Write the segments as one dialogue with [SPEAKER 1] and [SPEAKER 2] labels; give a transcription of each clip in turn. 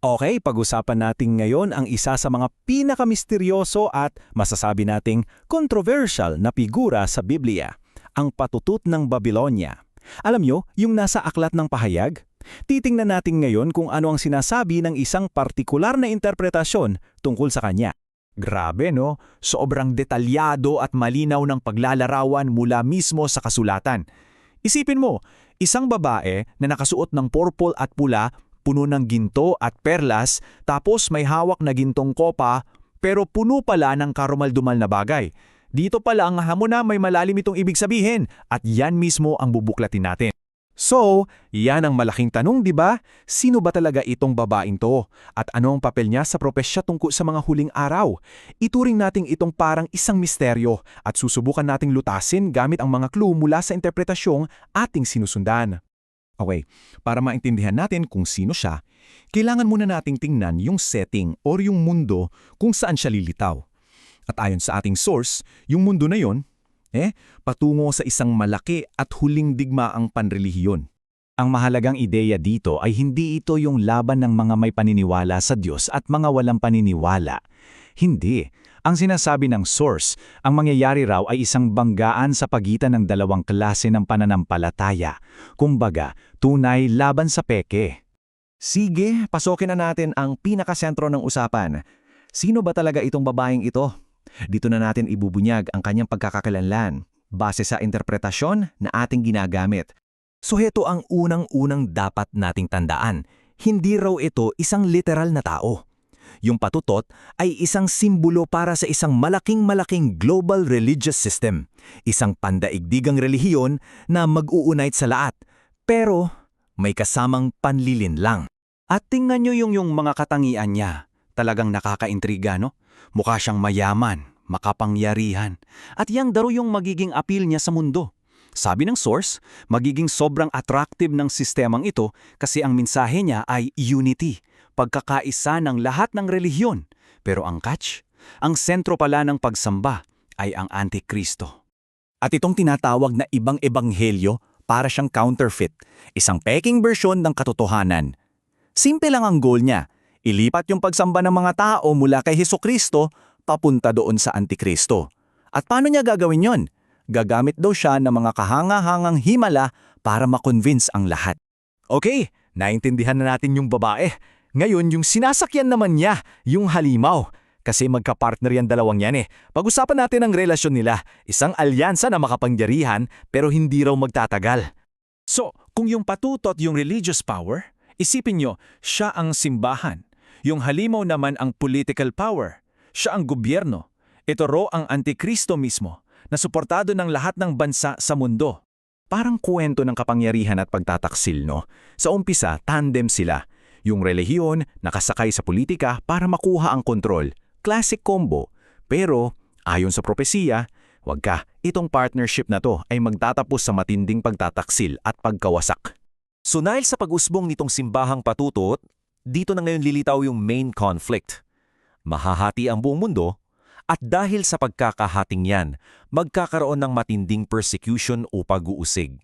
[SPEAKER 1] Okay, pag-usapan natin ngayon ang isa sa mga pinakamisteryoso at masasabi nating controversial na figura sa Biblia, ang patutut ng Babylonia. Alam nyo, yung nasa aklat ng pahayag? Titingnan natin ngayon kung ano ang sinasabi ng isang partikular na interpretasyon tungkol sa kanya.
[SPEAKER 2] Grabe no, sobrang detalyado at malinaw ng paglalarawan mula mismo sa kasulatan. Isipin mo, isang babae na nakasuot ng purple at pula, puno ng ginto at perlas, tapos may hawak na gintong kopa, pero puno pala ng karumaldumal na bagay. Dito pala ang hamon na may malalim itong ibig sabihin at yan mismo ang bubuklatin natin.
[SPEAKER 1] So, yan ang malaking tanong, di ba? Sino ba talaga itong babaeng to? At ano ang papel niya sa propesya tungkol sa mga huling araw? Ituring natin itong parang isang misteryo at susubukan nating lutasin gamit ang mga clue mula sa interpretasyong ating sinusundan. Okay, para maintindihan natin kung sino siya, kailangan muna nating tingnan yung setting or yung mundo kung saan siya lilitaw. At ayon sa ating source, yung mundo na yon, patungo sa isang malaki at huling digmaang panrelihiyon.
[SPEAKER 2] Ang mahalagang ideya dito ay hindi ito yung laban ng mga may paniniwala sa Diyos at mga walang paniniwala. Hindi. Ang sinasabi ng source, ang mangyayari raw ay isang banggaan sa pagitan ng dalawang klase ng pananampalataya. Kumbaga, tunay laban sa peke.
[SPEAKER 3] Sige, pasokin na natin ang pinakasentro ng usapan. Sino ba talaga itong babaeng ito? Dito na natin ibubunyag ang kanyang pagkakakilanlan base sa interpretasyon na ating ginagamit.
[SPEAKER 4] So heto ang unang-unang dapat nating tandaan. Hindi raw ito isang literal na tao. Yung patutot ay isang simbolo para sa isang malaking global religious system. Isang pandaigdigang relihiyon na mag-uunite sa lahat. Pero may kasamang panlilin lang.
[SPEAKER 1] At tingnan nyo yung mga katangian niya. Talagang nakakaintriga, no? Mukha siyang mayaman, makapangyarihan. At yang daro yung magiging appeal niya sa mundo. Sabi ng source, magiging sobrang attractive ng sistemang ito kasi ang mensahe niya ay unity, pagkakaisa ng lahat ng relihiyon. Pero ang catch, ang sentro pala ng pagsamba ay ang Antikristo.
[SPEAKER 4] At itong tinatawag na ibang ebanghelyo para siyang counterfeit, isang peking bersyon ng katotohanan. Simple lang ang goal niya, ilipat yung pagsamba ng mga tao mula kay Hesukristo papunta doon sa Antikristo. At paano niya gagawin yon? Gagamit daw siya ng mga kahanga-hangang himala para makonvince ang lahat.
[SPEAKER 2] Okay, naintindihan na natin yung babae. Ngayon, yung sinasakyan naman niya, yung halimaw. Kasi magkapartner yan dalawang yan eh. Pag-usapan natin ang relasyon nila, isang alyansa na makapangyarihan pero hindi raw magtatagal.
[SPEAKER 1] So, kung yung patutot yung religious power, isipin nyo, siya ang simbahan. Yung halimaw naman ang political power. Siya ang gobyerno. Ito raw ang Antikristo mismo, na suportado ng lahat ng bansa sa mundo.
[SPEAKER 2] Parang kwento ng kapangyarihan at pagtataksil, no? Sa umpisa, tandem sila. Yung relihiyon nakasakay sa politika para makuha ang kontrol. Classic combo. Pero, ayon sa propesiya, wag ka, itong partnership na to ay magtatapos sa matinding pagtataksil at pagkawasak.
[SPEAKER 4] So dahil sa pag-usbong nitong simbahang patutot, dito na ngayon lilitaw yung main conflict. Mahahati ang buong mundo, at dahil sa pagkakahating yan, magkakaroon ng matinding persecution o pag-uusig.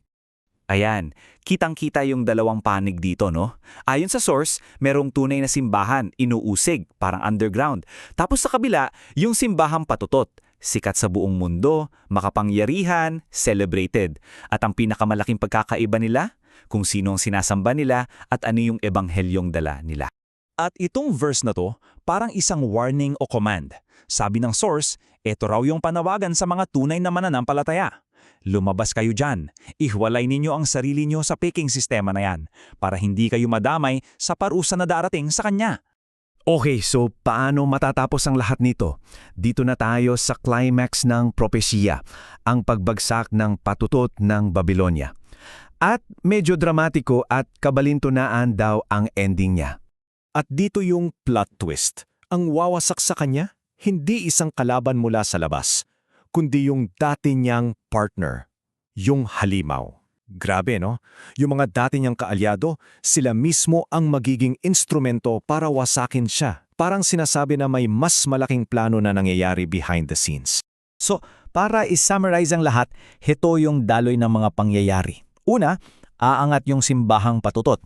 [SPEAKER 2] Ayan, kitang-kita yung dalawang panig dito, no? Ayon sa source, merong tunay na simbahan, inuusig, parang underground. Tapos sa kabila, yung simbahang patutot, sikat sa buong mundo, makapangyarihan, celebrated. At ang pinakamalaking pagkakaiba nila, kung sino ang sinasamba nila at ano yung ebanghelyong dala nila.
[SPEAKER 1] At itong verse na to, parang isang warning o command. Sabi ng source, ito raw yung panawagan sa mga tunay na mananampalataya. Lumabas kayo dyan. Ihiwalay ninyo ang sarili nyo sa peking sistema na yan para hindi kayo madamay sa parusa na darating sa kanya.
[SPEAKER 3] Okay, so paano matatapos ang lahat nito? Dito na tayo sa climax ng propesiya, ang pagbagsak ng patutot ng Babylonia. At medyo dramatiko at kabalintunaan daw ang ending niya.
[SPEAKER 5] At dito yung plot twist. Ang wawasak sa kanya, hindi isang kalaban mula sa labas, kundi yung dati niyang partner, yung halimaw. Grabe, no? Yung mga dati niyang kaalyado, sila mismo ang magiging instrumento para wasakin siya. Parang sinasabi na may mas malaking plano na nangyayari behind the scenes.
[SPEAKER 4] So, para i-summarize ang lahat, ito yung daloy ng mga pangyayari. Una, aangat yung simbahang patutot.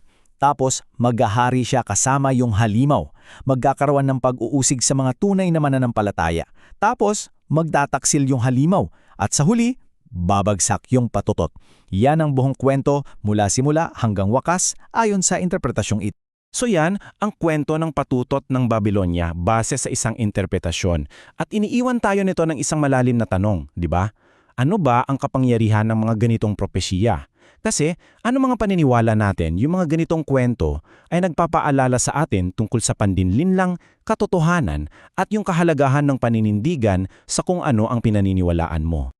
[SPEAKER 4] Tapos, maghahari siya kasama yung halimaw. Magkakaroon ng pag-uusig sa mga tunay na mananampalataya. Tapos, magtataksil yung halimaw. At sa huli, babagsak yung patutot. Yan ang buong kwento mula simula hanggang wakas ayon sa interpretasyong ito.
[SPEAKER 1] So yan ang kwento ng patutot ng Babylonia base sa isang interpretasyon. At iniiwan tayo nito ng isang malalim na tanong, di ba? Ano ba ang kapangyarihan ng mga ganitong propesya? Kasi ano mga paniniwala natin, yung mga ganitong kwento ay nagpapaalala sa atin tungkol sa pandinlinlang katotohanan at yung kahalagahan ng paninindigan sa kung ano ang pinaniniwalaan mo.